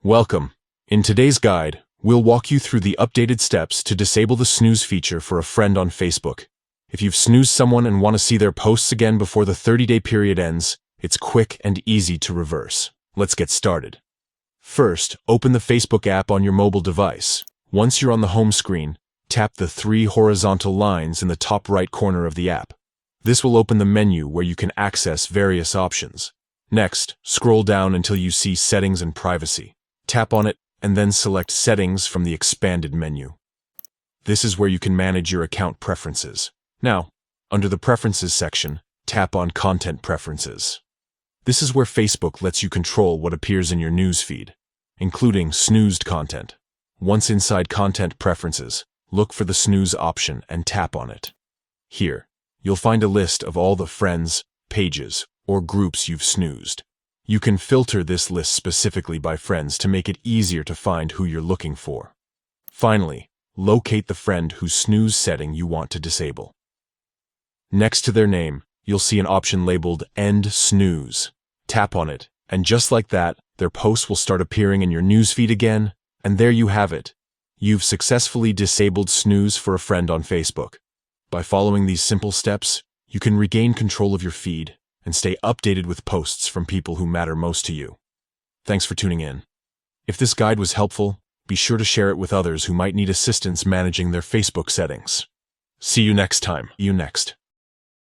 Welcome. In today's guide, we'll walk you through the updated steps to disable the snooze feature for a friend on Facebook. If you've snoozed someone and want to see their posts again before the 30-day period ends, it's quick and easy to reverse. Let's get started. First, open the Facebook app on your mobile device. Once you're on the home screen, tap the 3 horizontal lines in the top right corner of the app. This will open the menu where you can access various options. Next, scroll down until you see Settings and Privacy. Tap on it, and then select Settings from the expanded menu. This is where you can manage your account preferences. Now, under the Preferences section, tap on Content Preferences. This is where Facebook lets you control what appears in your news feed, including snoozed content. Once inside Content Preferences, look for the snooze option and tap on it. Here, you'll find a list of all the friends, pages, or groups you've snoozed. You can filter this list specifically by friends to make it easier to find who you're looking for. Finally, locate the friend whose snooze setting you want to disable. Next to their name, you'll see an option labeled End Snooze. Tap on it, and just like that, their posts will start appearing in your newsfeed again, and there you have it. You've successfully disabled snooze for a friend on Facebook. By following these simple steps, you can regain control of your feed and stay updated with posts from people who matter most to you. Thanks for tuning in. If this guide was helpful, be sure to share it with others who might need assistance managing their Facebook settings. See you next time.